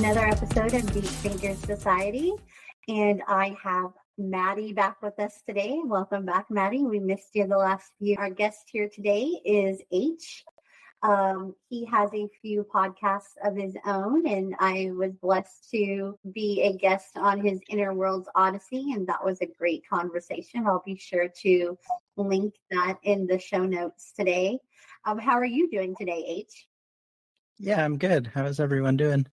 another episode of Deep Thynkers Society, and I have Maddie back with us today. Welcome back, Maddie. We missed you the last few. Our guest here today is H. He has a few podcasts of his own, and I was blessed to be a guest on his Inner World Odyssey, and that was a great conversation. I'll be sure to link that in the show notes today. How are you doing today, H? Yeah, I'm good. How's everyone doing?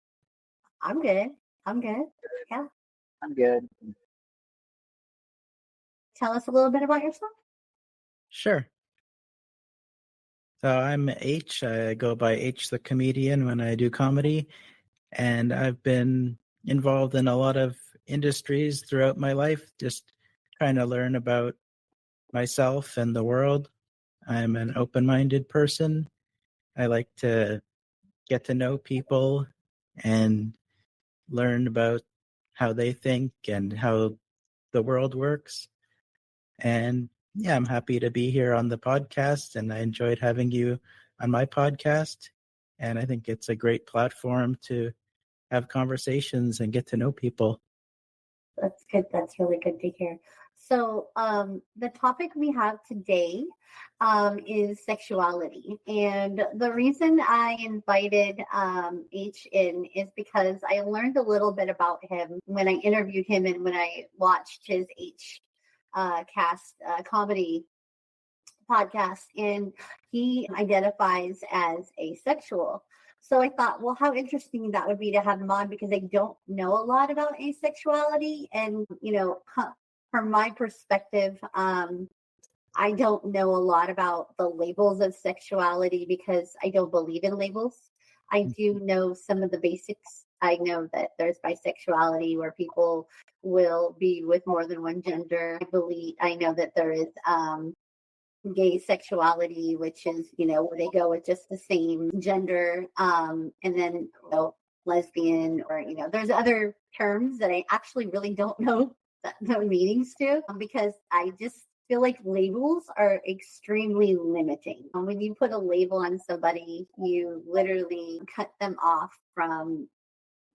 I'm good. Yeah. I'm good. Tell us a little bit about yourself. Sure. So I'm H. I go by H the comedian when I do comedy, and I've been involved in a lot of industries throughout my life, just trying to learn about myself and the world. I'm an open-minded person. I like to get to know people and learn about how they think and how the world works. And yeah, I'm happy to be here on the podcast, and I enjoyed having you on my podcast. And I think it's a great platform to have conversations and get to know people. That's good. That's really good to hear. So the topic we have today is sexuality. And the reason I invited H in is because I learned a little bit about him when I interviewed him and when I watched his H cast comedy podcast, and he identifies as asexual. So I thought, well, how interesting that would be to have him on, because I don't know a lot about asexuality. And, from my perspective, I don't know a lot about the labels of sexuality because I don't believe in labels. I do know some of the basics. I know that there's bisexuality where people will be with more than one gender. I know that there is gay sexuality, which is, where they go with just the same gender. And then, lesbian, or, there's other terms that I actually really don't know the meanings to, because I just feel like labels are extremely limiting. When you put a label on somebody, you literally cut them off from,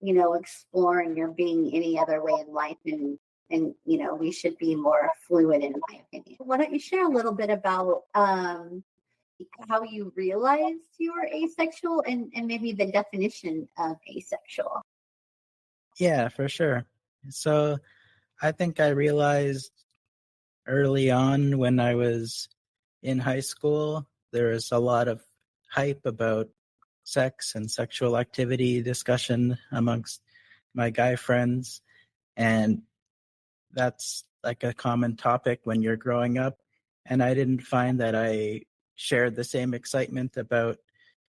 exploring or being any other way in life. And we should be more fluid, in my opinion. Why don't you share a little bit about how you realized you were asexual and maybe the definition of asexual? Yeah, for sure. So I think I realized early on when I was in high school, there was a lot of hype about sex and sexual activity discussion amongst my guy friends. And that's like a common topic when you're growing up. And I didn't find that I shared the same excitement about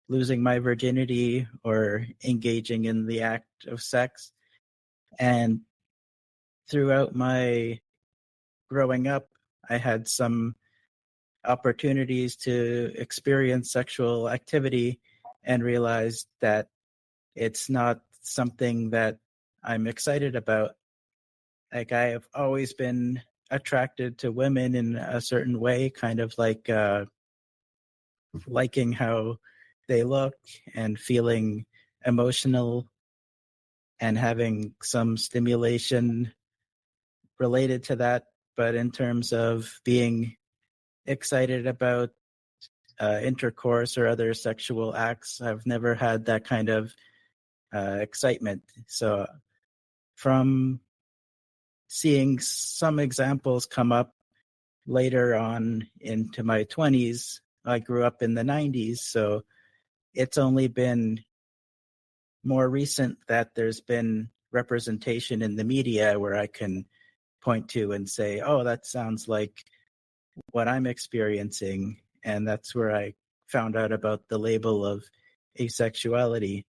losing my virginity or engaging in the act of sex. And throughout my growing up, I had some opportunities to experience sexual activity and realized that it's not something that I'm excited about. Like, I have always been attracted to women in a certain way, kind of like liking how they look and feeling emotional and having some stimulation related to that. But in terms of being excited about intercourse or other sexual acts, I've never had that kind of excitement. So from seeing some examples come up later on into my 20s, I grew up in the 90s, so it's only been more recent that there's been representation in the media where I can point to and say, oh, that sounds like what I'm experiencing. And that's where I found out about the label of asexuality.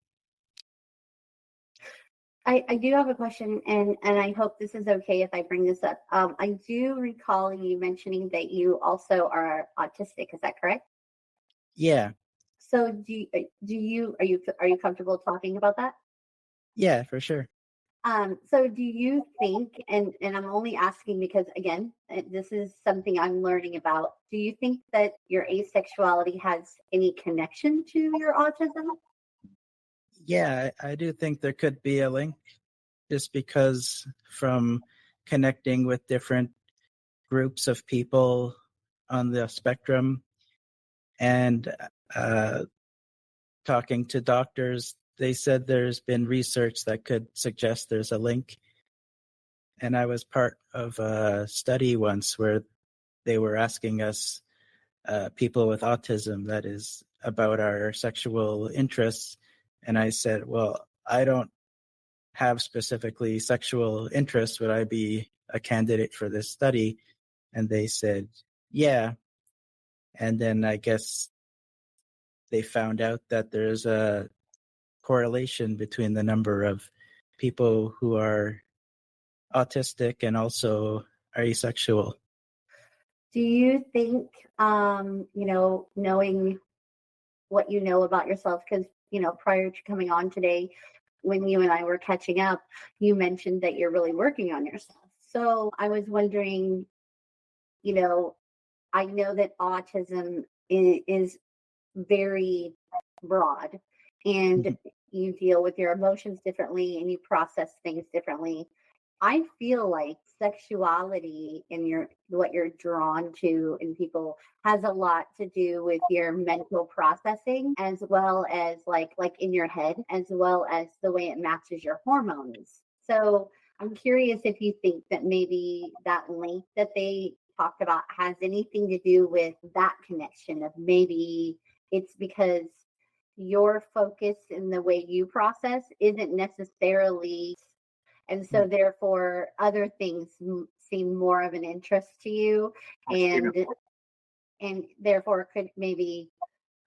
I do have a question, and I hope this is okay if I bring this up. I do recall you mentioning that you also are autistic. Is that correct? Yeah. So are you comfortable talking about that? Yeah, for sure. So do you think, and I'm only asking because, again, this is something I'm learning about. Do you think that your asexuality has any connection to your autism? Yeah, I do think there could be a link, just because from connecting with different groups of people on the spectrum and uh, talking to doctors, they said there's been research that could suggest there's a link. And I was part of a study once where they were asking us, people with autism, that is, about our sexual interests. And I said, well, I don't have specifically sexual interests. Would I be a candidate for this study? And they said, yeah. And then I guess they found out that there's a correlation between the number of people who are autistic and also are asexual. Do you think, knowing what you know about yourself, because, prior to coming on today, when you and I were catching up, you mentioned that you're really working on yourself. So I was wondering, I know that autism is very broad, and you deal with your emotions differently and you process things differently. I feel like sexuality and what you're drawn to in people has a lot to do with your mental processing, as well as like in your head, as well as the way it matches your hormones. So I'm curious if you think that maybe that link that they talked about has anything to do with that connection of maybe it's because your focus in the way you process isn't necessarily, and so therefore other things seem more of an interest to you, and therefore could maybe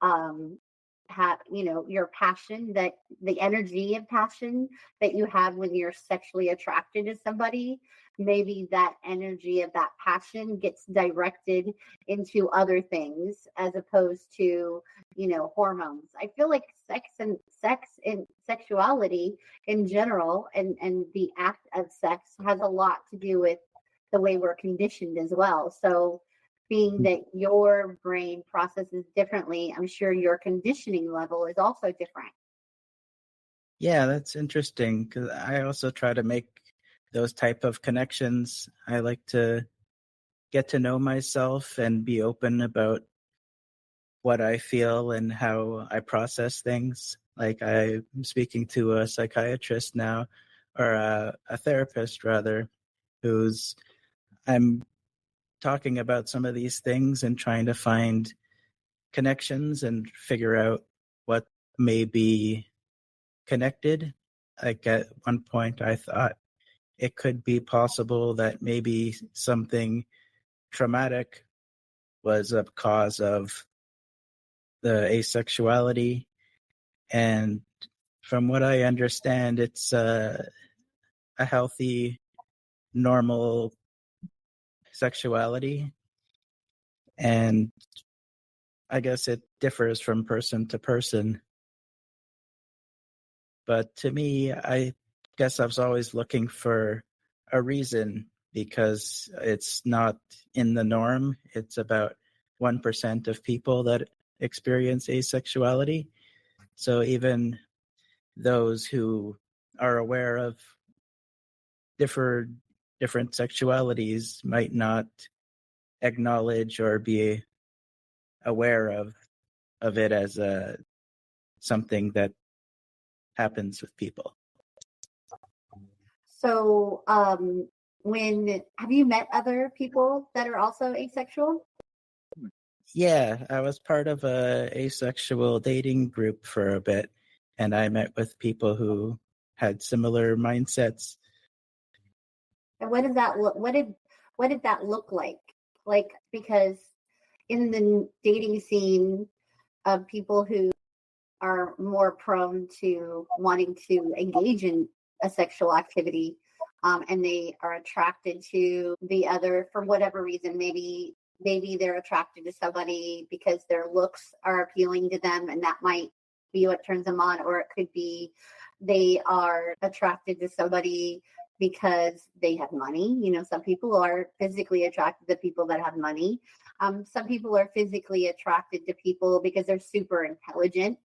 have your passion, that the energy of passion that you have when you're sexually attracted to somebody, maybe that energy of that passion gets directed into other things as opposed to hormones. I feel like sex and sexuality in general, and the act of sex has a lot to do with the way we're conditioned as well. So being that your brain processes differently, I'm sure your conditioning level is also different. Yeah, that's interesting, because I also try to make those type of connections. I like to get to know myself and be open about what I feel and how I process things. Like, I'm speaking to a psychiatrist now, or a therapist rather, who's I'm talking about some of these things and trying to find connections and figure out what may be connected. Like, at one point I thought it could be possible that maybe something traumatic was a cause of the asexuality. And from what I understand, it's a healthy, normal sexuality. And I guess it differs from person to person. But to me, I guess I was always looking for a reason, because it's not in the norm. It's about 1% of people that experience asexuality. So even those who are aware of different sexualities might not acknowledge or be aware of it as something that happens with people. So when have you met other people that are also asexual? Yeah, I was part of a asexual dating group for a bit, and I met with people who had similar mindsets. And what does that look? What did that look like? Like, because in the dating scene of people who are more prone to wanting to engage in a sexual activity, and they are attracted to the other for whatever reason. Maybe they're attracted to somebody because their looks are appealing to them, and that might be what turns them on. Or it could be they are attracted to somebody because they have money. Some people are physically attracted to people that have money. Some people are physically attracted to people because they're super intelligent.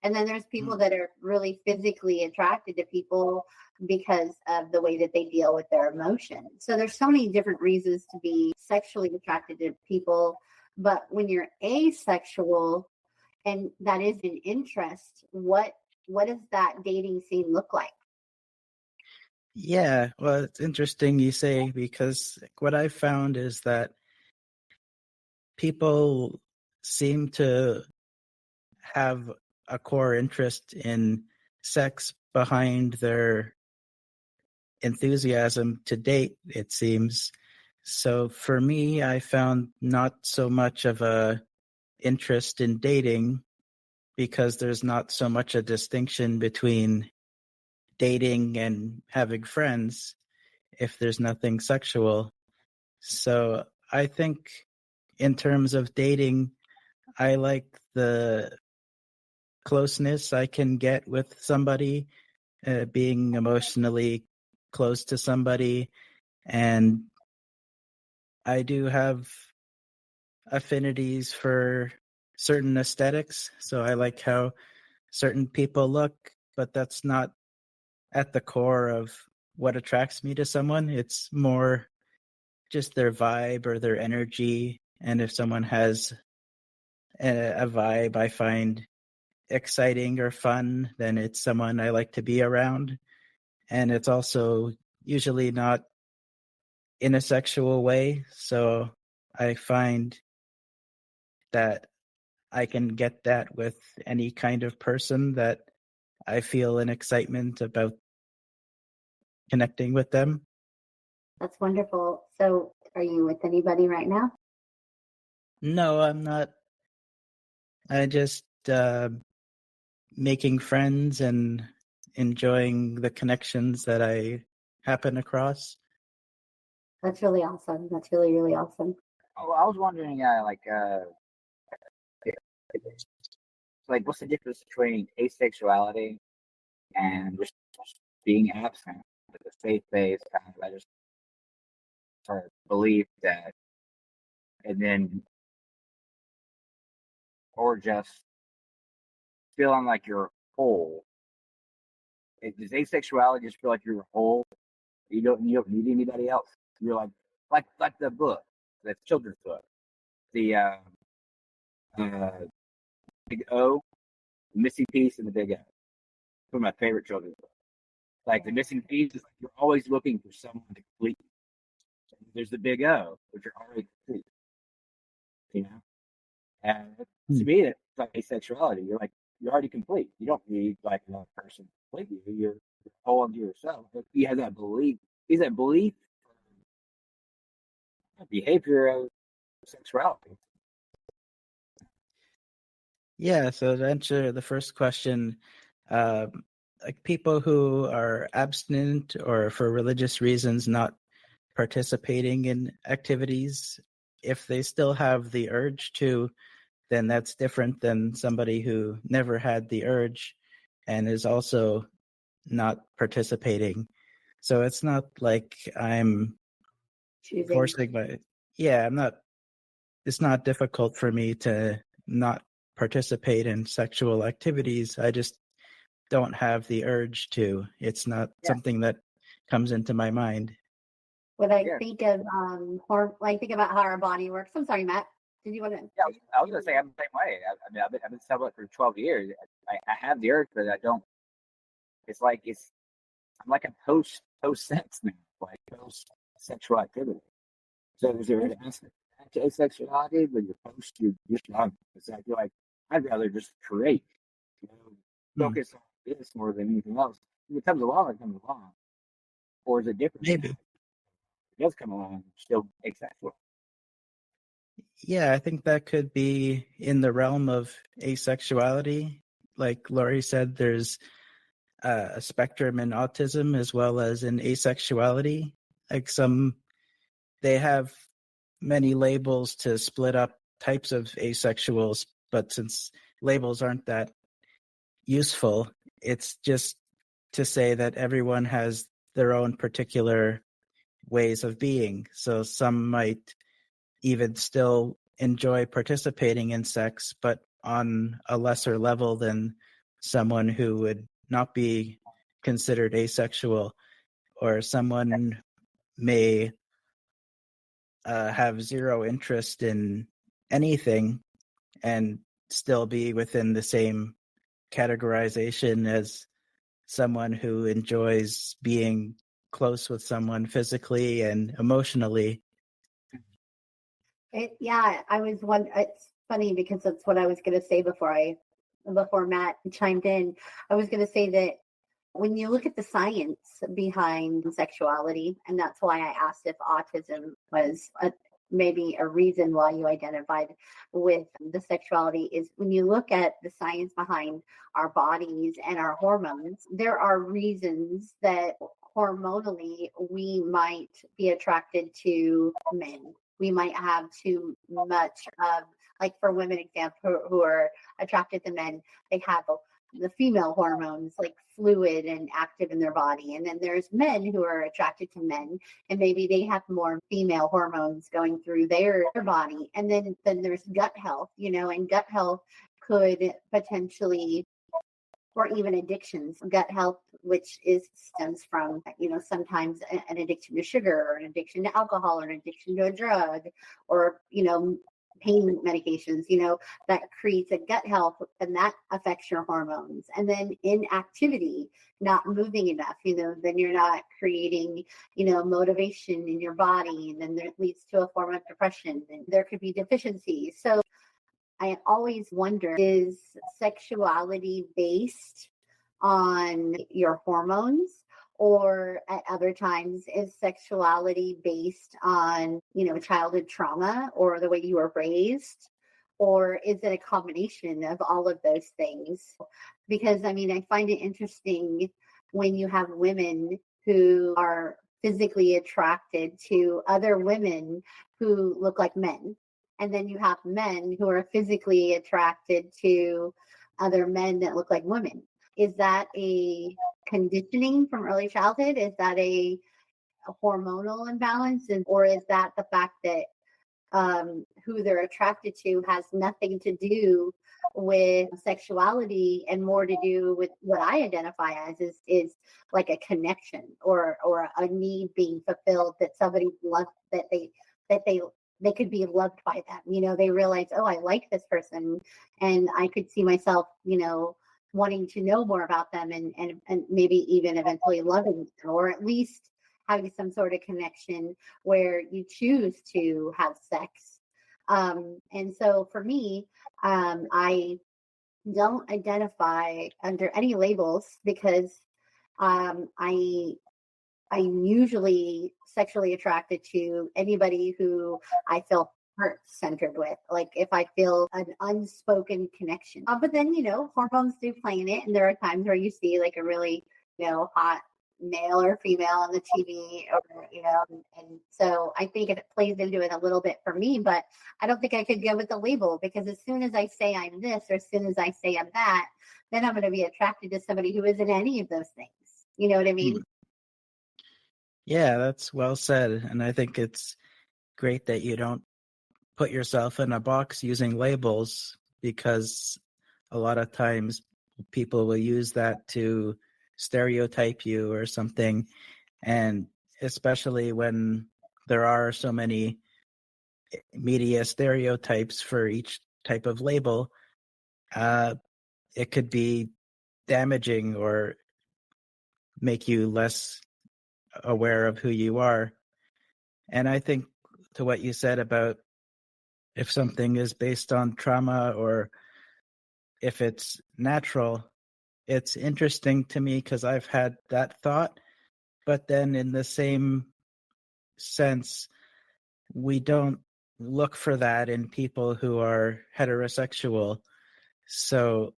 And then there's people that are really physically attracted to people because of the way that they deal with their emotions. So there's so many different reasons to be sexually attracted to people. But when you're asexual and that is an interest, what does that dating scene look like? Yeah, well, it's interesting you say, because what I found is that people seem to have a core interest in sex behind their enthusiasm to date, it seems. So for me, I found not so much of a interest in dating because there's not so much a distinction between dating and having friends if there's nothing sexual. So I think in terms of dating, I like the closeness I can get with somebody, being emotionally close to somebody. And I do have affinities for certain aesthetics. So I like how certain people look, but that's not at the core of what attracts me to someone. It's more just their vibe or their energy. And if someone has a vibe I find exciting or fun, then it's someone I like to be around. And it's also usually not in a sexual way. So I find that I can get that with any kind of person that I feel an excitement about connecting with them. That's wonderful. So are you with anybody right now? No, I'm not. I just making friends and enjoying the connections that I happen across. That's really awesome. That's really, really awesome. Oh, I was wondering, like, what's the difference between asexuality and just being absent? Like a faith-based kind of, I just sort of believe that, and then, or just feeling like you're whole. Does asexuality just feel like you're whole? You don't need anybody else. You're like the book, the children's book, the Big O, the missing piece, and the Big O. One of my favorite children's books. Like the missing piece is like you're always looking for someone to complete. There's the Big O, which you're already complete. You know, and to me, it's like asexuality. You're already complete. You don't need like another person to complete you. You're whole unto yourself. But you have that belief. Is that belief behavior of sexuality? Yeah, so to answer the first question, like people who are abstinent or for religious reasons not participating in activities, if they still have the urge to, then that's different than somebody who never had the urge and is also not participating. So it's not like I'm Choosing. forcing I'm not, it's not difficult for me to not participate in sexual activities. I just don't have the urge to. It's not something that comes into my mind. When I think of think about how our body works. I'm sorry, Matt. Did you want to? Yeah, I was gonna say I'm the same way. I mean, I've been celibate for 12 years. I have the urge, but I don't. It's like I'm like a post sex now, like post sexual activity. So is there an aspect to asexuality, but you're post you just not? It's like you're like I'd rather just create, you know, focus on this more than anything else. If it comes along, it comes along. Or is it different? Maybe. It does come along, still asexual. Yeah, I think that could be in the realm of asexuality. Like Laurie said, there's a spectrum in autism as well as in asexuality. Like they have many labels to split up types of asexuals, but since labels aren't that useful, it's just to say that everyone has their own particular ways of being. So some might even still enjoy participating in sex, but on a lesser level than someone who would not be considered asexual, or someone may have zero interest in anything and still be within the same categorization as someone who enjoys being close with someone physically and emotionally. I was one. It's funny because that's what I was going to say before Matt chimed in. I was going to say that when you look at the science behind sexuality, and that's why I asked if autism was maybe a reason why you identified with the sexuality, is when you look at the science behind our bodies and our hormones, there are reasons that hormonally we might be attracted to men. We might have too much of, like for women, example, who are attracted to men, they have the female hormones like fluid and active in their body. And then there's men who are attracted to men, and maybe they have more female hormones going through their body. And then there's gut health, and gut health could potentially, or even addictions, gut health, which stems from, sometimes an addiction to sugar, or an addiction to alcohol, or an addiction to a drug, or, pain medications, that creates a gut health, and that affects your hormones. And then inactivity, not moving enough, then you're not creating, motivation in your body, and then that leads to a form of depression, and there could be deficiencies. So I always wonder, is sexuality based on your hormones? Or at other times, is sexuality based on, childhood trauma or the way you were raised? Or is it a combination of all of those things? Because, I find it interesting when you have women who are physically attracted to other women who look like men. And then you have men who are physically attracted to other men that look like women. Is that a conditioning from early childhood? Is that a hormonal imbalance? Or is that the fact that who they're attracted to has nothing to do with sexuality, and more to do with what I identify as is like a connection, or a need being fulfilled, that somebody loved, that they could be loved by them. They realize, oh, I like this person, and I could see myself, wanting to know more about them, and maybe even eventually loving them, or at least having some sort of connection where you choose to have sex. And so for me, I don't identify under any labels, because I'm usually sexually attracted to anybody who I feel heart-centered with, like if I feel an unspoken connection. But then, hormones do play in it, and there are times where you see like a really, hot male or female on the TV, or, and so I think it plays into it a little bit for me, but I don't think I could go with the label, because as soon as I say I'm this, or as soon as I say I'm that, then I'm going to be attracted to somebody who isn't any of those things. You know what I mean? Yeah, that's well said. And I think it's great that you don't put yourself in a box using labels, because a lot of times people will use that to stereotype you or something. And especially when there are so many media stereotypes for each type of label, it could be damaging or make you less aware of who you are. And I think to what you said about if something is based on trauma or if it's natural, it's interesting to me, because I've had that thought. But then in the same sense, we don't look for that in people who are heterosexual. So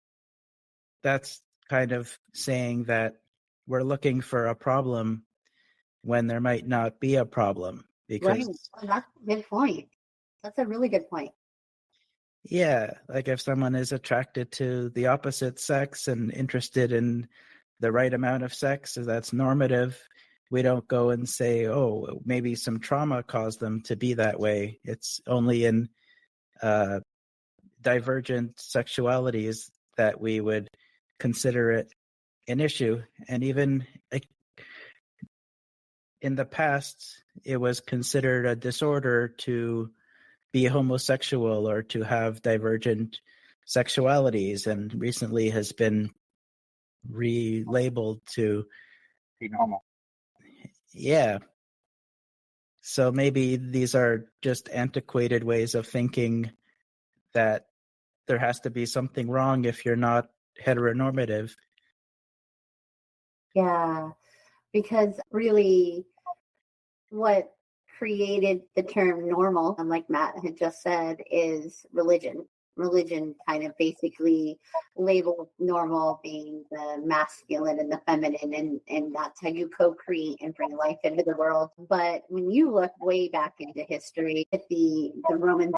that's kind of saying that we're looking for a problem when there might not be a problem. Because Right. Well, that's a good point. That's a really good point. yeah, like if someone is attracted to the opposite sex and interested in the right amount of sex, that's normative. We don't go and say, oh, maybe some trauma caused them to be that way. It's only in divergent sexualities that we would consider it an issue. And even in the past, it was considered a disorder to be homosexual or to have divergent sexualities, and recently has been relabeled to Be normal. yeah. So maybe these are just antiquated ways of thinking that there has to be something wrong if you're not heteronormative. Yeah, because really what created the term normal, and like Matt had just said, is religion. Religion kind of basically labeled normal being the masculine and the feminine, and that's how you co-create and bring life into the world. But when you look way back into history, at the Roman,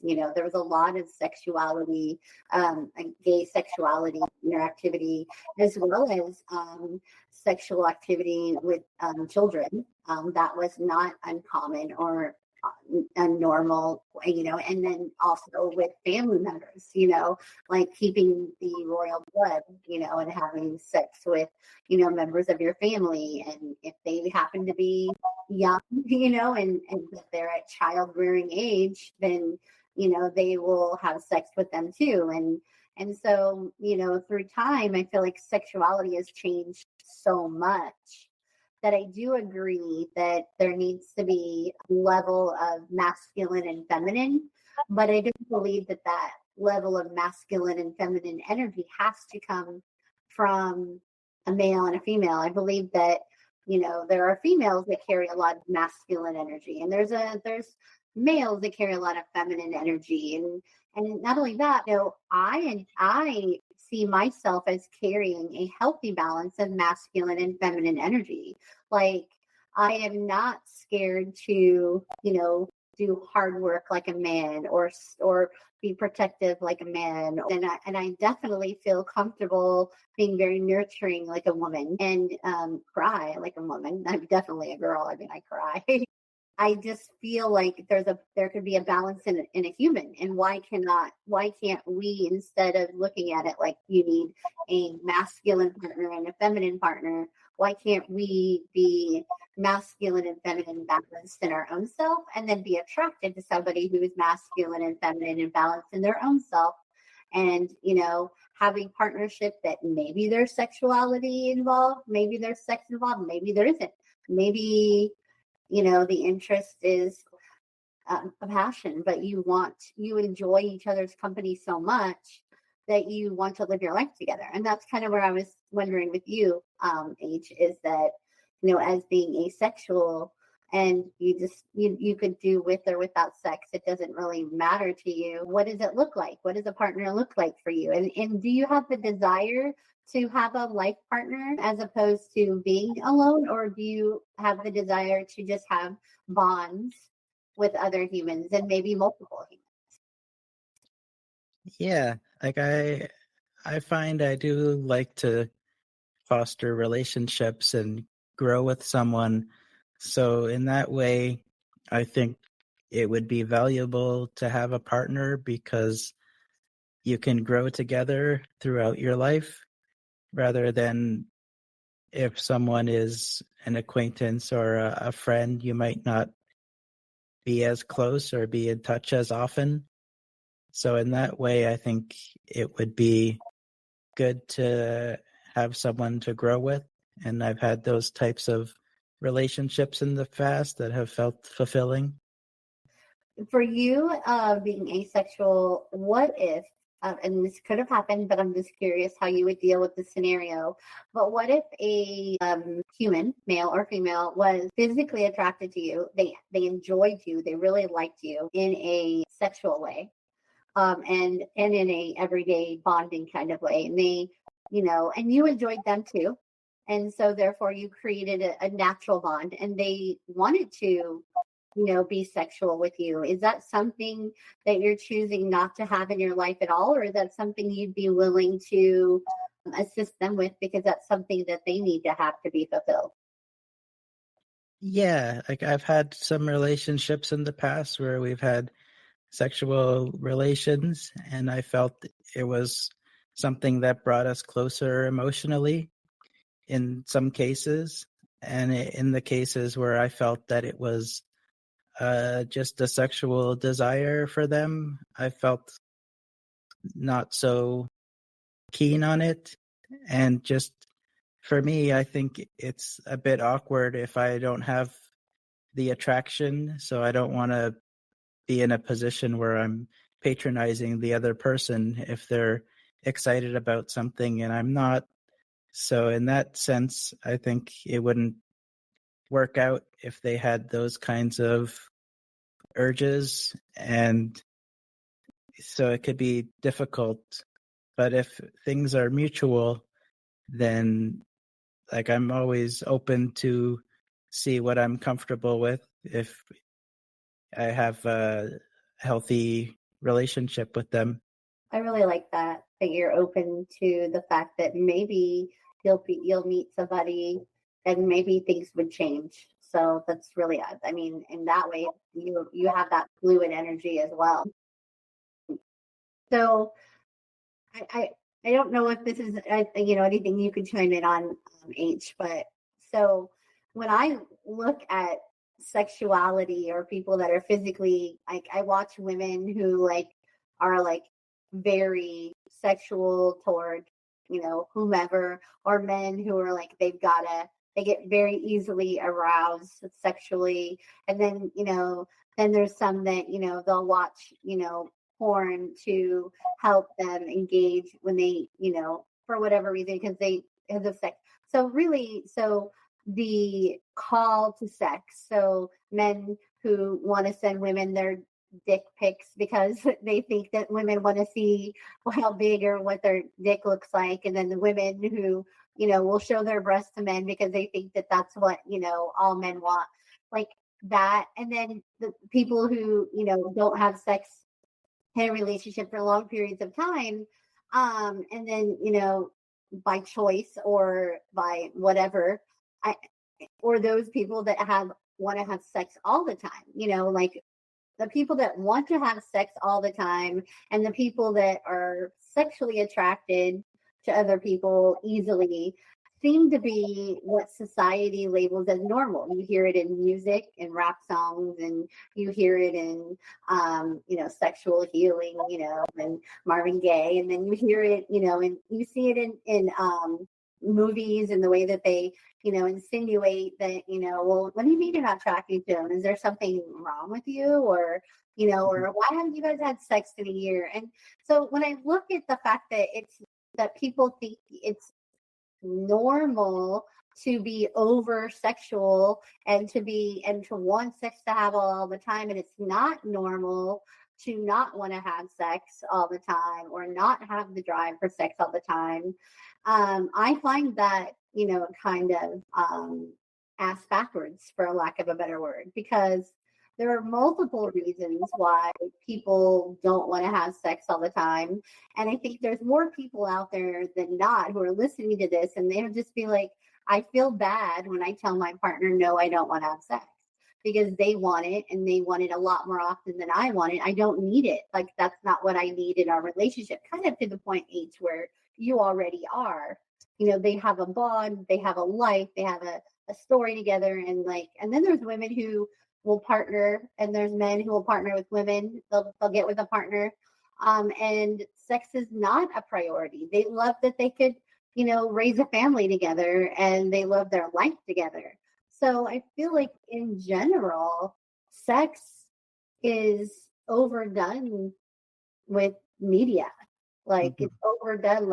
there was a lot of sexuality, gay sexuality, interactivity, as well as sexual activity with children. That was not uncommon or normal, and then also with family members, like keeping the royal blood, and having sex with, members of your family. And if they happen to be young, and that they're at child rearing age, then, they will have sex with them too. And so, through time, I feel like sexuality has changed so much that I do agree that there needs to be a level of masculine and feminine, but I don't believe that level of masculine and feminine energy has to come from a male and a female. I believe that, there are females that carry a lot of masculine energy, and there's males that carry a lot of feminine energy. And not only that, I see myself as carrying a healthy balance of masculine and feminine energy. Like, I am not scared to, do hard work like a man, or be protective like a man. And I definitely feel comfortable being very nurturing like a woman, and cry like a woman. I'm definitely a girl. I mean, I cry. I just feel like there could be a balance in a human. And why can't we, instead of looking at it like you need a masculine partner and a feminine partner, why can't we be masculine and feminine balanced in our own self, and then be attracted to somebody who is masculine and feminine and balanced in their own self? And, having partnership that maybe there's sexuality involved, maybe there's sex involved, maybe there isn't. Maybe, the interest is a passion, but you enjoy each other's company so much that you want to live your life together. And that's kind of where I was wondering with you, H, is that, as being asexual, and you could do with or without sex, it doesn't really matter to you. What does it look like? What does a partner look like for you? And do you have the desire to have a life partner as opposed to being alone, or do you have the desire to just have bonds with other humans, and maybe multiple humans? Yeah, like I find I do like to foster relationships and grow with someone. So in that way, I think it would be valuable to have a partner, because you can grow together throughout your life, rather than if someone is an acquaintance or a friend, you might not be as close or be in touch as often. So in that way, I think it would be good to have someone to grow with. And I've had those types of relationships in the past that have felt fulfilling. For you, being asexual, what if, and this could have happened, but I'm just curious how you would deal with the scenario. But what if a human, male or female, was physically attracted to you? They enjoyed you. They really liked you in a sexual way, and in a everyday bonding kind of way. And they, and you enjoyed them too. And so therefore you created a natural bond, and they wanted to, be sexual with you. Is that something that you're choosing not to have in your life at all? Or is that something you'd be willing to assist them with, because that's something that they need to have to be fulfilled? Yeah, like I've had some relationships in the past where we've had sexual relations, and I felt it was something that brought us closer emotionally in some cases. And in the cases where I felt that it was just a sexual desire for them, I felt not so keen on it. And just for me, I think it's a bit awkward if I don't have the attraction. So I don't want to be in a position where I'm patronizing the other person if they're excited about something and I'm not. So in that sense, I think it wouldn't work out if they had those kinds of urges. And so it could be difficult. But if things are mutual, then like I'm always open to see what I'm comfortable with if I have a healthy relationship with them. I really like that you're open to the fact that maybe you'll meet somebody and maybe things would change. So that's really, I mean, in that way, you have that fluid energy as well. So I don't know if this is anything you could chime in on, H, but so when I look at sexuality or people that are physically, like, I watch women who are very sexual toward whomever, or men who are they get very easily aroused sexually, and then then there's some that they'll watch porn to help them engage when they for whatever reason because of sex. So really, the call to sex, so men who want to send women their dick pics because they think that women want to see how big or what their dick looks like, and then the women who will show their breasts to men because they think that that's what all men want, like that. And then the people who don't have sex in a relationship for long periods of time, and then by choice or by whatever, or those people that want to have sex all the time, like the people that want to have sex all the time and the people that are sexually attracted to other people easily seem to be what society labels as normal. You hear it in music and rap songs, and you hear it in, sexual healing, and Marvin Gaye, and then you hear it, and you see it in movies and the way that they, insinuate that, well, what do you mean you're not attracted to him? Is there something wrong with you? Or, or why haven't you guys had sex in a year? And so when I look at the fact that people think it's normal to be over sexual and to want sex to have all the time, and it's not normal to not want to have sex all the time or not have the drive for sex all the time, I find that kind of ass backwards, for a lack of a better word, because there are multiple reasons why people don't want to have sex all the time. And I think there's more people out there than not who are listening to this, and they'll just be like, I feel bad when I tell my partner, no, I don't want to have sex, because they want it, and they want it a lot more often than I want it. I don't need it. Like, that's not what I need in our relationship. Kind of to the point, H, where you already are. They have a bond, they have a life, they have a story together. And then there's women who will partner, and there's men who will partner with women. They'll get with a partner. And sex is not a priority. They love that they could, raise a family together, and they love their life together. So I feel like in general, sex is overdone with media. It's overdone,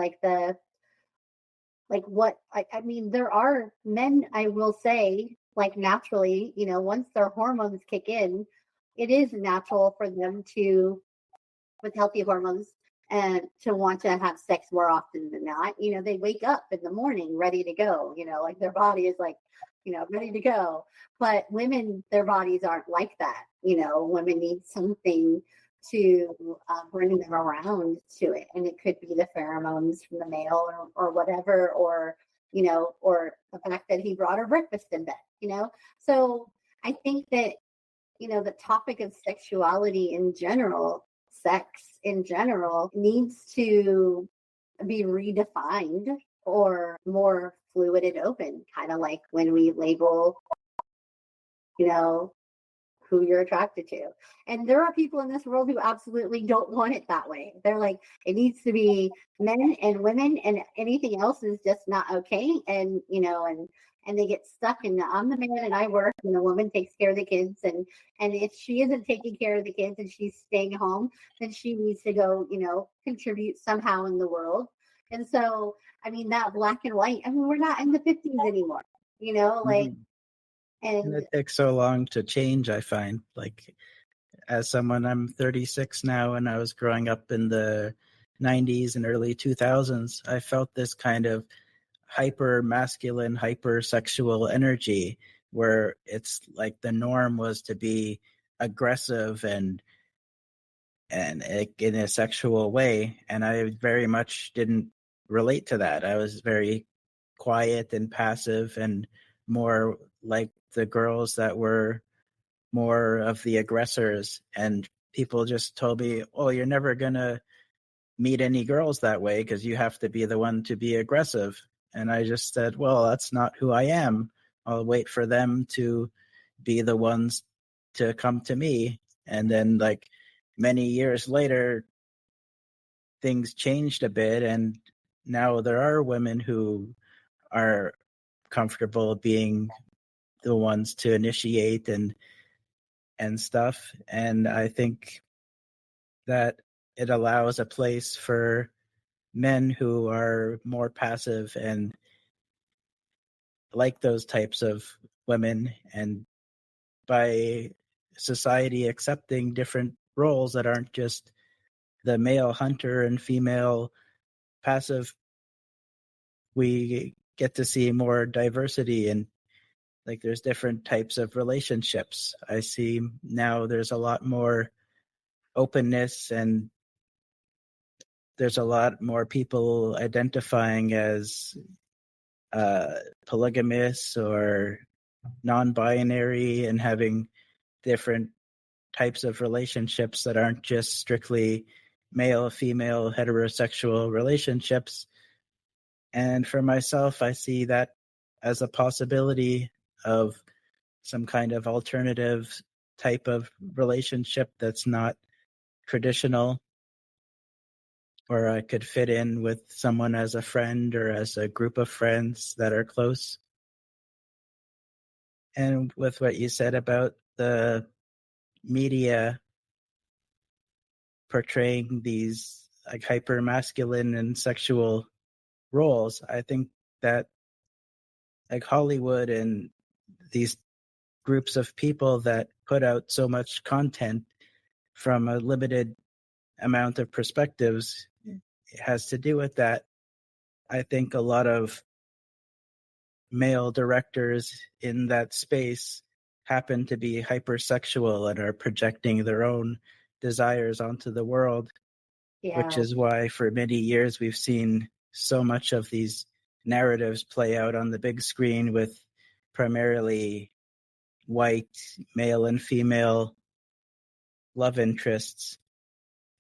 I mean, there are men, I will say, naturally, once their hormones kick in, it is natural for them to, with healthy hormones, and to want to have sex more often than not. They wake up in the morning ready to go, their body is ready to go. But women, their bodies aren't like that. Women need something to bring them around to it. And it could be the pheromones from the male, or whatever, or the fact that he brought her breakfast in bed, So I think that, the topic of sexuality in general, sex in general, needs to be redefined or more fluid and open, kind of like when we label, you know, who you're attracted to. And there are people in this world who absolutely don't want it that way. They're like, it needs to be men and women, and anything else is just not okay. And, and they get stuck in I'm the man and I work and the woman takes care of the kids. And if she isn't taking care of the kids and she's staying home, then she needs to go, contribute somehow in the world. And so, I mean, that black and white, I mean, we're not in the 50s anymore, like, Mhm. And it takes so long to change, I find. Like, as someone, I'm 36 now, and I was growing up in the 90s and early 2000s, I felt this kind of hyper masculine, hyper sexual energy where it's like the norm was to be aggressive and in a sexual way. And I very much didn't relate to that. I was very quiet and passive and more like the girls that were more of the aggressors. And people just told me, oh, you're never going to meet any girls that way because you have to be the one to be aggressive. And I just said, well, that's not who I am. I'll wait for them to be the ones to come to me. And then, like, many years later, things changed a bit. And now there are women who are comfortable being the ones to initiate and stuff. And I think that it allows a place for men who are more passive and like those types of women, and by society accepting different roles that aren't just the male hunter and female passive, we get to see more diversity, and like there's different types of relationships. I see now there's a lot more openness, and there's a lot more people identifying as polygamous or non-binary and having different types of relationships that aren't just strictly male, female, heterosexual relationships. And for myself, I see that as a possibility of some kind of alternative type of relationship that's not traditional, where I could fit in with someone as a friend or as a group of friends that are close. And with what you said about the media portraying these like hyper masculine and sexual roles, I think that like Hollywood and these groups of people that put out so much content from a limited amount of perspectives, it has to do with that. I think a lot of male directors in that space happen to be hypersexual and are projecting their own desires onto the world, which Yeah. is why for many years we've seen so much of these narratives play out on the big screen with primarily white male and female love interests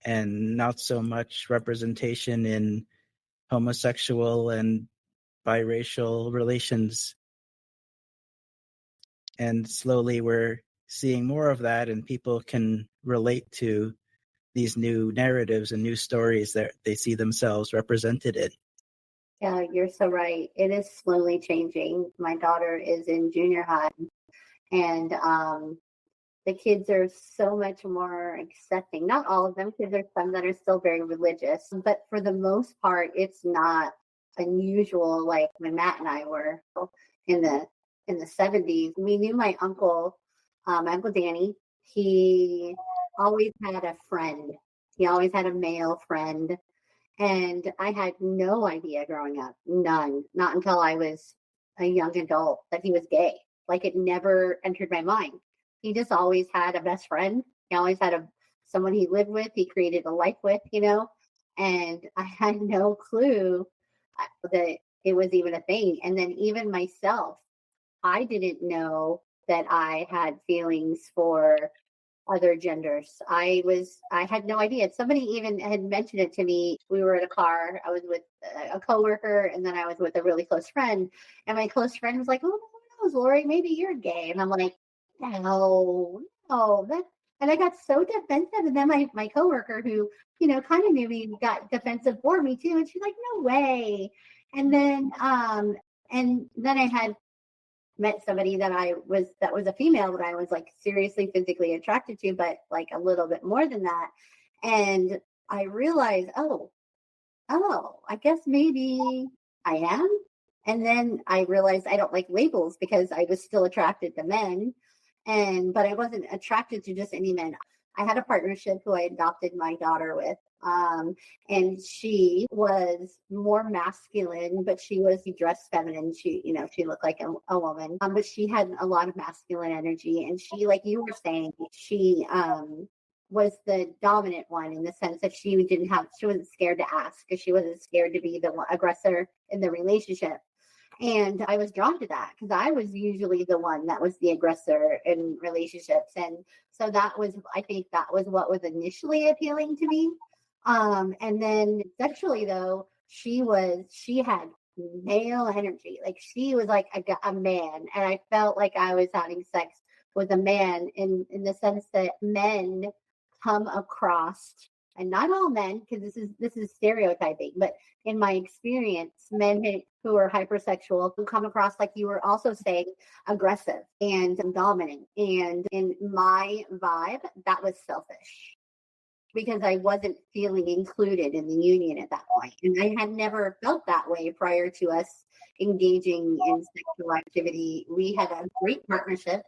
and not so much representation in homosexual and biracial relations. And slowly we're seeing more of that, and people can relate to these new narratives and new stories that they see themselves represented in. Yeah, you're so right. It is slowly changing. My daughter is in junior high, and the kids are so much more accepting. Not all of them, because there's some that are still very religious, but for the most part, it's not unusual like when Matt and I were in the 70s. We knew my uncle Danny. He always had a friend. He always had a male friend. And I had no idea growing up, none, not until I was a young adult, that he was gay. Like, it never entered my mind. He just always had a best friend. He always had someone he lived with, he created a life with, and I had no clue that it was even a thing. And then even myself, I didn't know that I had feelings for other genders. I had no idea. Somebody even had mentioned it to me. We were in a car. I was with a coworker, and then I was with a really close friend. And my close friend was like, "Oh, who knows, Lori? Maybe you're gay." And I'm like, "No, no." And I got so defensive. And then my coworker, who kind of knew me, got defensive for me too. And she's like, "No way." And then I had met somebody that was a female that I was like seriously physically attracted to, but like a little bit more than that. And I realized, oh, I guess maybe I am. And then I realized I don't like labels because I was still attracted to men. But I wasn't attracted to just any men. I had a partnership who I adopted my daughter with. And she was more masculine, but she was dressed feminine. She looked like a woman, but she had a lot of masculine energy. And she, like you were saying, she was the dominant one in the sense that she wasn't scared to ask, because she wasn't scared to be the aggressor in the relationship. And I was drawn to that because I was usually the one that was the aggressor in relationships. And so I think that was what was initially appealing to me. And then sexually though, she had male energy. Like she was like a man. And I felt like I was having sex with a man in the sense that men come across, and not all men, because this is stereotyping, but in my experience, men who are hypersexual who come across, like you were also saying, aggressive and dominant. And in my vibe, that was selfish because I wasn't feeling included in the union at that point. And I had never felt that way prior to us engaging in sexual activity. We had a great partnership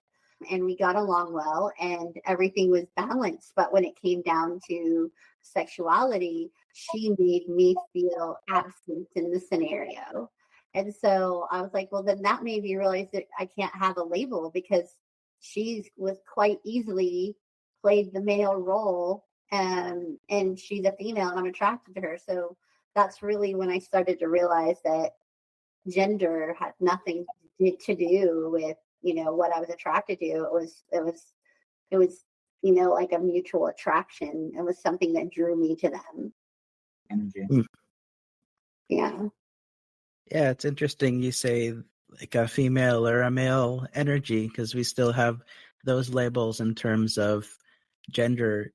and we got along well and everything was balanced. But when it came down to sexuality, she made me feel absent in the scenario. And so I was like, well, then that made me realize that I can't have a label because she was quite easily played the male role, and she's a female and I'm attracted to her. So that's really when I started to realize that gender had nothing to do with what I was attracted to. It was like a mutual attraction. It was something that drew me to them. Energy. Yeah. Yeah, it's interesting you say like a female or a male energy, because we still have those labels in terms of gender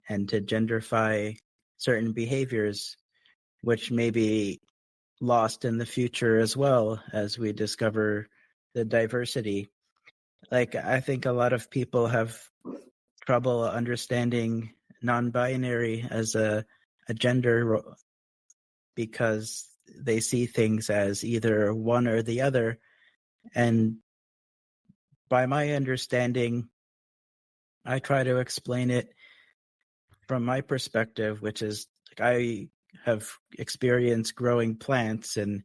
and to genderify certain behaviors, which may be lost in the future as well as we discover the diversity. Like, I think a lot of people have trouble understanding non-binary as a gender because they see things as either one or the other. And by my understanding, I try to explain it from my perspective, which is like I have experienced growing plants and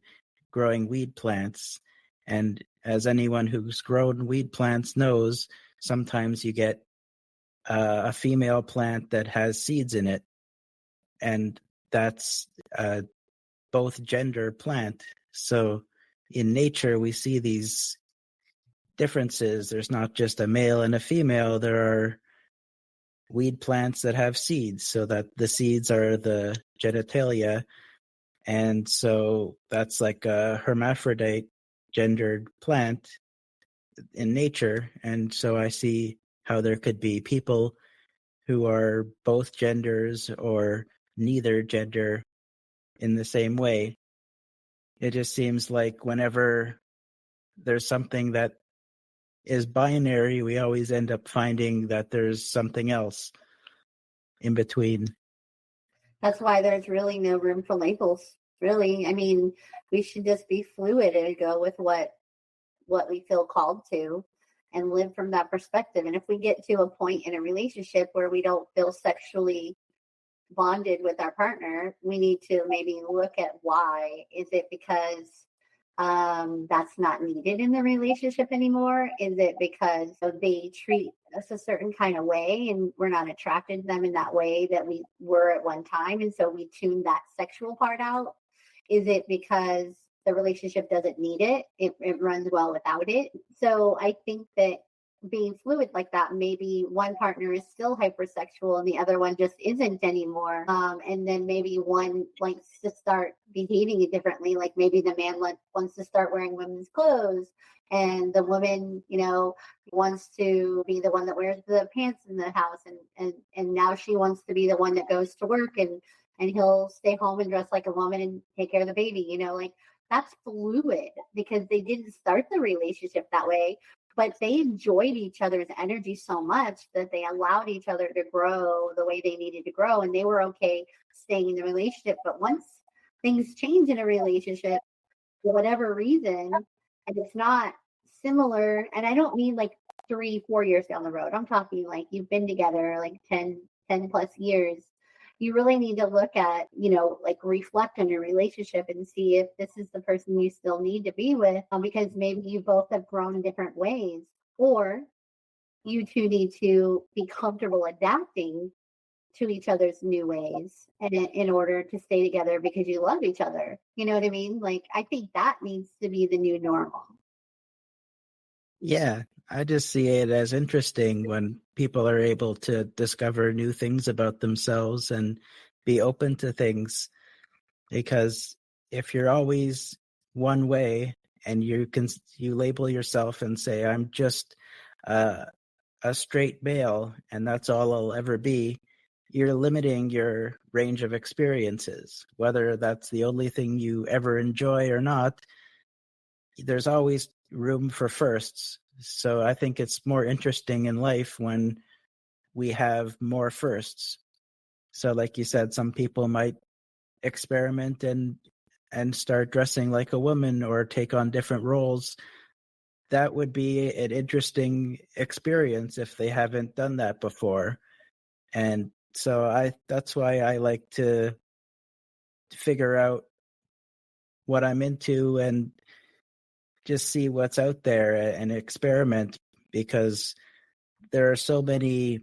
growing weed plants. And as anyone who's grown weed plants knows, sometimes you get a female plant that has seeds in it. And that's a both gender plant. So in nature, we see these differences. There's not just a male and a female. There are weed plants that have seeds, so that the seeds are the genitalia. And so that's like a hermaphrodite gendered plant in nature. And so I see how there could be people who are both genders or neither gender in the same way. It just seems like whenever there's something that is binary, we always end up finding that there's something else in between. That's why there's really no room for labels. Really, I mean, we should just be fluid and go with what we feel called to and live from that perspective. And if we get to a point in a relationship where we don't feel sexually bonded with our partner, we need to maybe look at why. Is it because that's not needed in the relationship anymore? Is it because they treat us a certain kind of way and we're not attracted to them in that way that we were at one time, and so we tune that sexual part out? Is it because the relationship doesn't need it? It runs well without it. So I think that being fluid like that. Maybe one partner is still hypersexual and the other one just isn't anymore. And then maybe one likes to start behaving differently. Like maybe the man wants to start wearing women's clothes, and the woman, wants to be the one that wears the pants in the house, and now she wants to be the one that goes to work, and he'll stay home and dress like a woman and take care of the baby. Like that's fluid because they didn't start the relationship that way, but they enjoyed each other's energy so much that they allowed each other to grow the way they needed to grow, and they were okay staying in the relationship. But once things change in a relationship for whatever reason, and it's not similar, and I don't mean like 3-4 years down the road, I'm talking like you've been together like 10 plus years, you really need to look at, like reflect on your relationship and see if this is the person you still need to be with, because maybe you both have grown in different ways, or you two need to be comfortable adapting to each other's new ways and in order to stay together because you love each other. You know what I mean? Like, I think that needs to be the new normal. Yeah, I just see it as interesting when people are able to discover new things about themselves and be open to things. Because if you're always one way and you label yourself and say, I'm just a straight male and that's all I'll ever be, you're limiting your range of experiences. Whether that's the only thing you ever enjoy or not, there's always room for firsts. So I think it's more interesting in life when we have more firsts. So like you said, some people might experiment and start dressing like a woman or take on different roles. That would be an interesting experience if they haven't done that before. And so that's why I like to figure out what I'm into and just see what's out there and experiment, because there are so many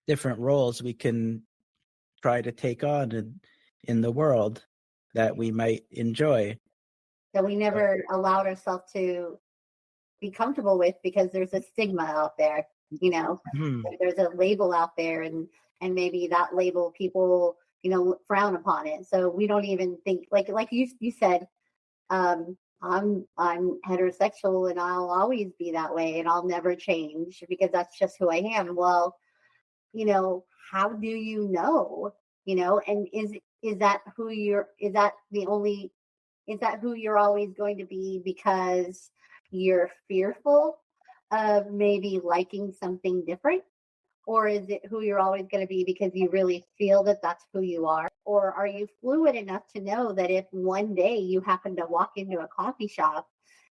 different roles we can try to take on in the world that we might enjoy. That we never allowed ourselves to be comfortable with because there's a stigma out there, There's a label out there, and maybe that label people, frown upon it. So we don't even think like you said, I'm heterosexual and I'll always be that way and I'll never change because that's just who I am. Well, how do you know? And is that who you're always going to be because you're fearful of maybe liking something different? Or is it who you're always going to be because you really feel that that's who you are? Or are you fluid enough to know that if one day you happen to walk into a coffee shop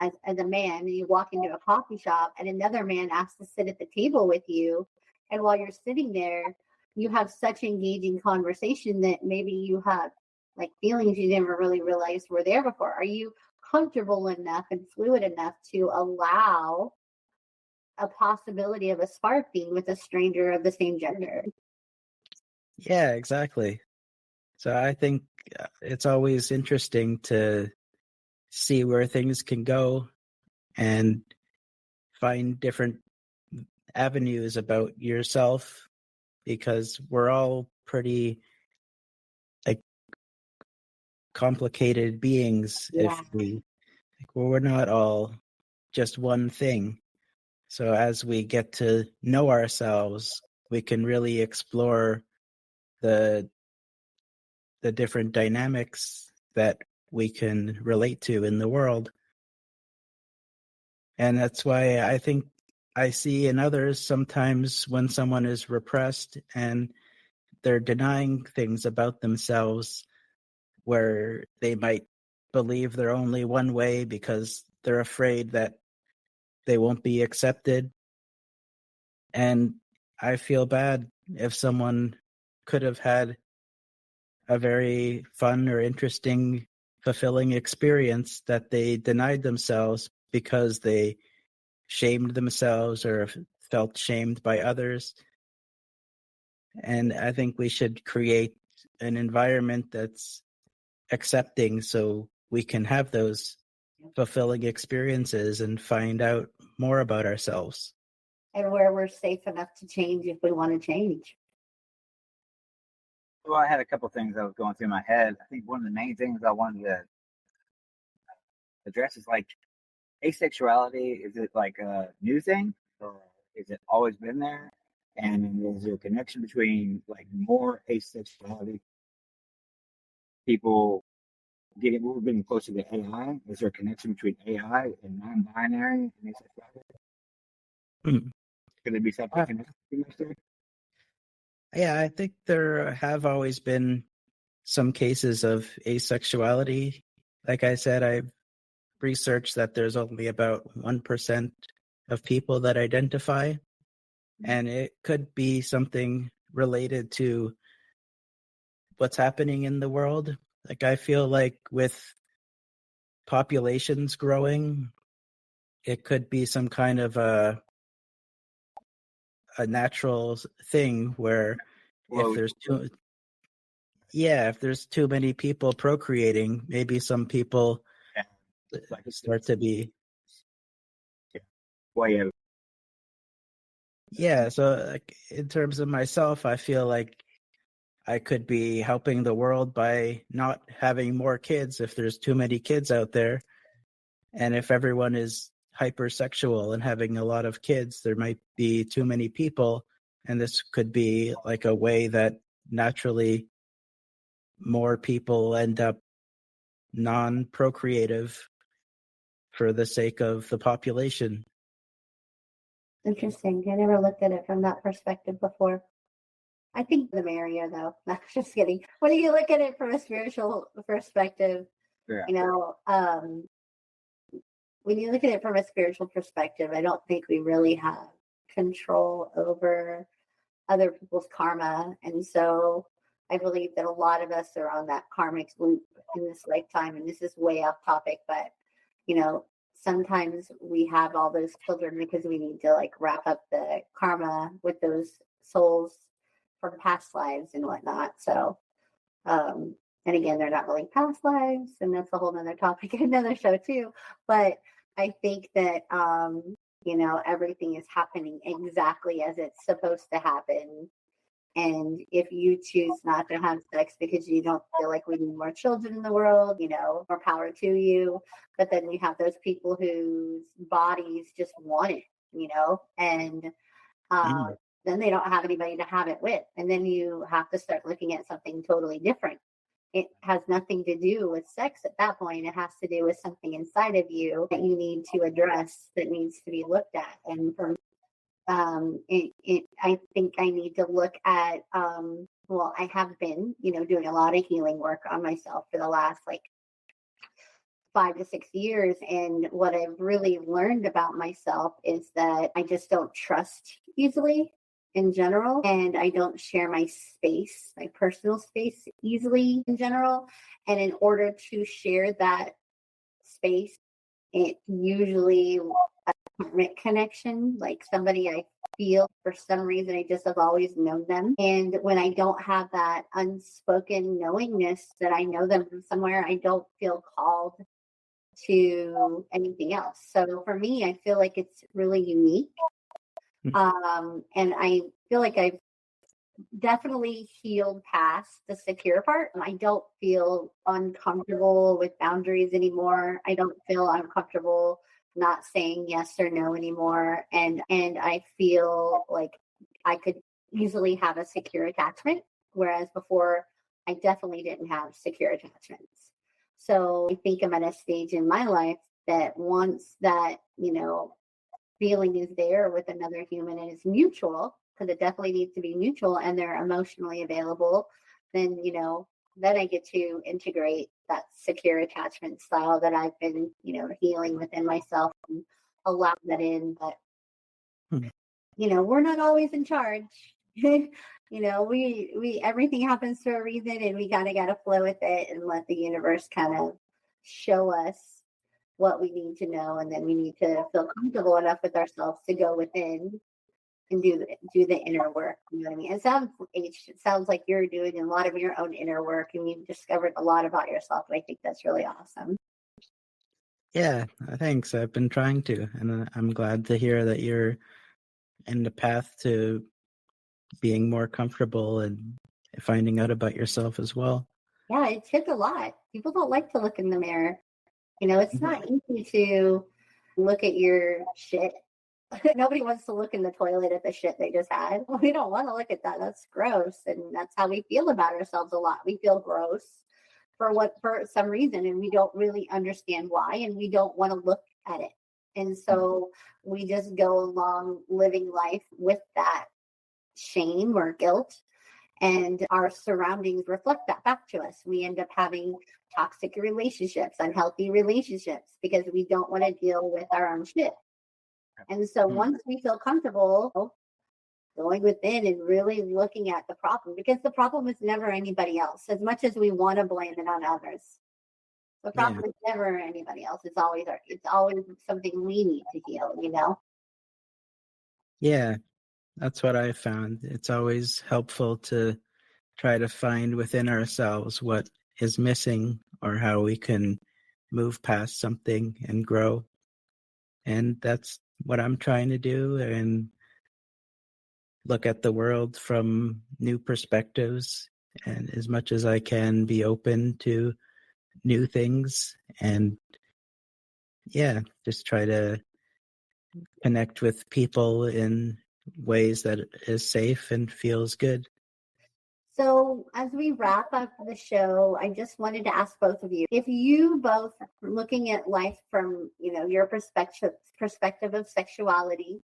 as a man, you walk into a coffee shop and another man asks to sit at the table with you, and while you're sitting there, you have such engaging conversation that maybe you have like feelings you never really realized were there before. Are you comfortable enough and fluid enough to allow a possibility of a spark being with a stranger of the same gender? Yeah, exactly. So I think it's always interesting to see where things can go and find different avenues about yourself, because we're all pretty like complicated beings. Yeah. We're not all just one thing. So as we get to know ourselves, we can really explore the different dynamics that we can relate to in the world. And that's why I think I see in others sometimes when someone is repressed and they're denying things about themselves, where they might believe they're only one way because they're afraid that they won't be accepted. And I feel bad if someone could have had a very fun or interesting, fulfilling experience that they denied themselves because they shamed themselves or felt shamed by others. And I think we should create an environment that's accepting so we can have those fulfilling experiences and find out more about ourselves. and where we're safe enough to change if we want to change. Well, I had a couple things that was going through my head. I think one of the main things I wanted to address is like asexuality. Is it like a new thing, or is it always been there? And is there a connection between like more asexuality people we're getting closer to AI? Is there a connection between AI and non-binary and asexuality? Hmm. Could there be something connected? Yeah, I think there have always been some cases of asexuality. Like I said, I've researched that there's only about 1% of people that identify, and it could be something related to what's happening in the world. Like I feel like with populations growing, it could be some kind of a natural thing where if there's too many people procreating, maybe some people start to be so like in terms of myself, I feel like I could be helping the world by not having more kids if there's too many kids out there. And if everyone is hypersexual and having a lot of kids, there might be too many people. And this could be like a way that naturally more people end up non-procreative for the sake of the population. Interesting. I never looked at it from that perspective before. I think the merrier, though. No, just kidding. When you look at it from a spiritual perspective, when you look at it from a spiritual perspective, I don't think we really have control over other people's karma. And so I believe that a lot of us are on that karmic loop in this lifetime. And this is way off topic, but, sometimes we have all those children because we need to like wrap up the karma with those souls from past lives and whatnot. So, and again, they're not really past lives, and that's a whole nother topic in another show too. But I think that, everything is happening exactly as it's supposed to happen. And if you choose not to have sex because you don't feel like we need more children in the world, more power to you. But then you have those people whose bodies just want it, and then they don't have anybody to have it with. And then you have to start looking at something totally different. It has nothing to do with sex at that point. It has to do with something inside of you that you need to address, that needs to be looked at. And for I think I need to look at, I have been, doing a lot of healing work on myself for the last 5 to 6 years. And what I've really learned about myself is that I just don't trust easily in general. And I don't share my space, my personal space easily in general. And in order to share that space, it usually connection, like somebody I feel for some reason, I just have always known them. And when I don't have that unspoken knowingness that I know them from somewhere, I don't feel called to anything else. So for me, I feel like it's really unique. And I feel like I've definitely healed past the secure part. I don't feel uncomfortable with boundaries anymore. I don't feel uncomfortable not saying yes or no anymore. And I feel like I could easily have a secure attachment, whereas before I definitely didn't have secure attachments. So I think I'm at a stage in my life that once that, feeling is there with another human and it's mutual, because it definitely needs to be mutual and they're emotionally available, then, then I get to integrate that secure attachment style that I've been, healing within myself and allow that in. But, we're not always in charge. We everything happens for a reason, and we kind of got to flow with it and let the universe kind of show us what we need to know. And then we need to feel comfortable enough with ourselves to go within and do the inner work. You know what I mean? It sounds like you're doing a lot of your own inner work, and you've discovered a lot about yourself. And I think that's really awesome. Yeah, thanks. I've been trying to, and I'm glad to hear that you're and the path to being more comfortable and finding out about yourself as well. Yeah, it took a lot. People don't like to look in the mirror. It's not easy to look at your shit. Nobody wants to look in the toilet at the shit they just had. We don't want to look at that. That's gross. And that's how we feel about ourselves a lot. We feel gross for some reason, and we don't really understand why, and we don't want to look at it. And so we just go along living life with that shame or guilt, and our surroundings reflect that back to us. We end up having toxic relationships, unhealthy relationships, because we don't want to deal with our own shit. And so once we feel comfortable going within and really looking at the problem, because the problem is never anybody else, as much as we want to blame it on others. The problem is never anybody else. It's always something we need to heal, Yeah, that's what I found. It's always helpful to try to find within ourselves what is missing or how we can move past something and grow. And that's what I'm trying to do, and look at the world from new perspectives, and as much as I can be open to new things, and just try to connect with people in ways that is safe and feels good. So as we wrap up the show, I just wanted to ask both of you, if you both are looking at life from, your perspective of sexuality,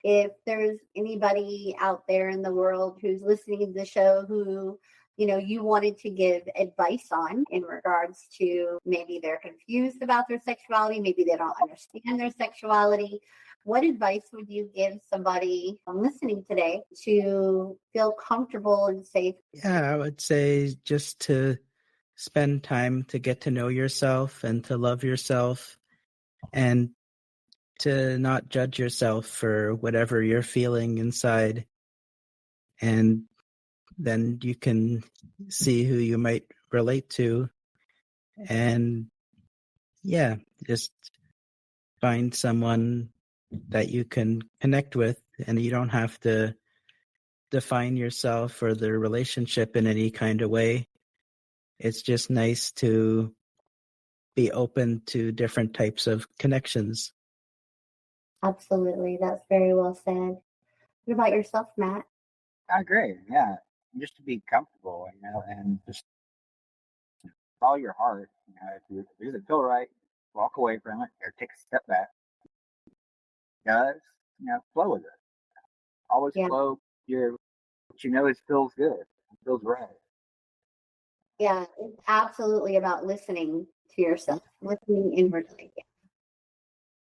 if there's anybody out there in the world who's listening to the show who, you wanted to give advice on in regards to maybe they're confused about their sexuality, maybe they don't understand their sexuality, what advice would you give somebody listening today to feel comfortable and safe? Yeah, I would say just to spend time to get to know yourself and to love yourself, and to not judge yourself for whatever you're feeling inside. And then you can see who you might relate to. And just find someone that you can connect with, and you don't have to define yourself or the relationship in any kind of way. It's just nice to be open to different types of connections. Absolutely. That's very well said. What about yourself, Matt? I agree. Yeah. Just to be comfortable, and just follow your heart. If it doesn't feel right, walk away from it or take a step back. Does, flow with it. Always flow what it feels good. It feels right. Yeah, it's absolutely about listening to yourself, listening inwardly.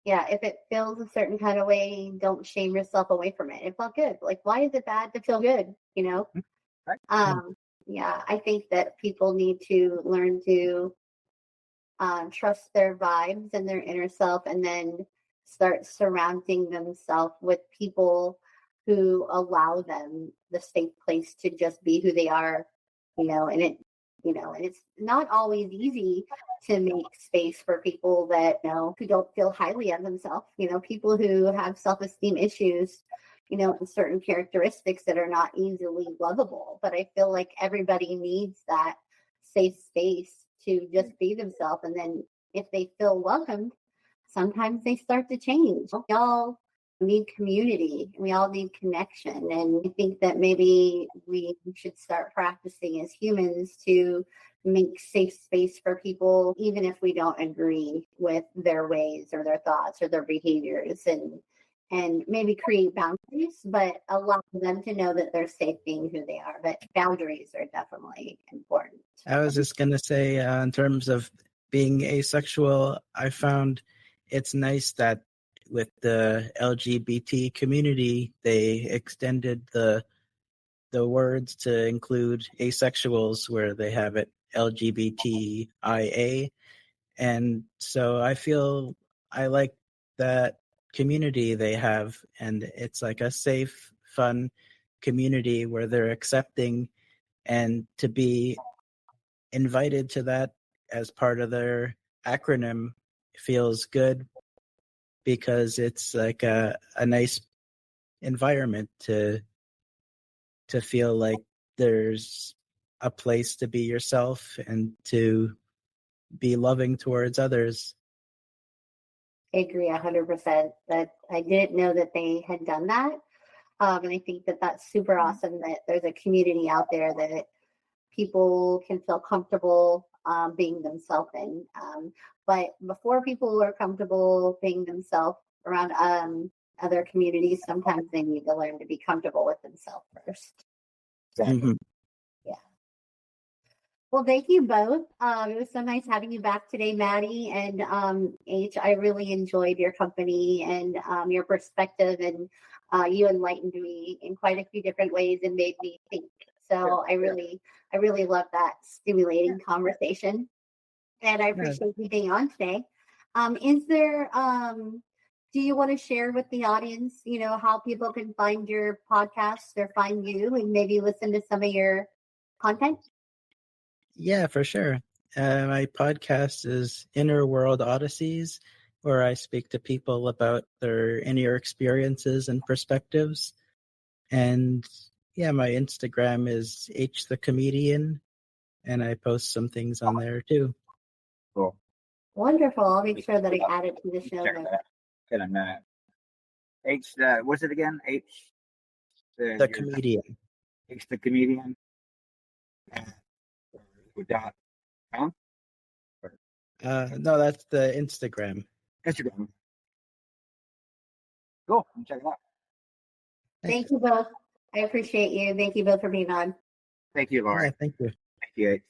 Yeah, if it feels a certain kind of way, don't shame yourself away from it. It felt good. Like, why is it bad to feel good? Right. I think that people need to learn to trust their vibes and their inner self, and then start surrounding themselves with people who allow them the safe place to just be who they are, and it's not always easy to make space for people that, who don't feel highly of themselves, people who have self-esteem issues, and certain characteristics that are not easily lovable. But I feel like everybody needs that safe space to just be themselves. And then if they feel welcomed, sometimes they start to change. We all need community. We all need connection. And I think that maybe we should start practicing as humans to make safe space for people, even if we don't agree with their ways or their thoughts or their behaviors, and maybe create boundaries, but allow them to know that they're safe being who they are. But boundaries are definitely important. I was just going to say, in terms of being asexual, I found it's nice that with the LGBT community, they extended the words to include asexuals, where they have it LGBTIA. And so I feel I like that community they have, and it's like a safe, fun community where they're accepting, and to be invited to that as part of their acronym feels good, because it's like a nice environment to feel like there's a place to be yourself and to be loving towards others. I agree 100%. That I didn't know that they had done that. And I think that that's super awesome that there's a community out there that people can feel comfortable being themselves in. But before people are comfortable being themselves around other communities, sometimes they need to learn to be comfortable with themselves first. Mhm. Yeah. Well, thank you both. It was so nice having you back today, Maddie and H. I really enjoyed your company and your perspective, and you enlightened me in quite a few different ways and made me think. So I really love that stimulating conversation, and I appreciate you being on today. Is there? Do you want to share with the audience, how people can find your podcast or find you, and maybe listen to some of your content? Yeah, for sure. My podcast is Inner World Odysseys, where I speak to people about their inner experiences and perspectives. And yeah, my Instagram is H the Comedian, and I post some things on there too. Cool. Wonderful. I'll make sure that I add it to the show Check notes. that out in a minute. H, what's it again? H, The Comedian. H the Comedian. Dot com? No, that's the Instagram. Instagram. Cool. Check it out. Thank you both. I appreciate you. Thank you both for being on. Thank you, Lauren. Yeah, thank you. Thank you, H.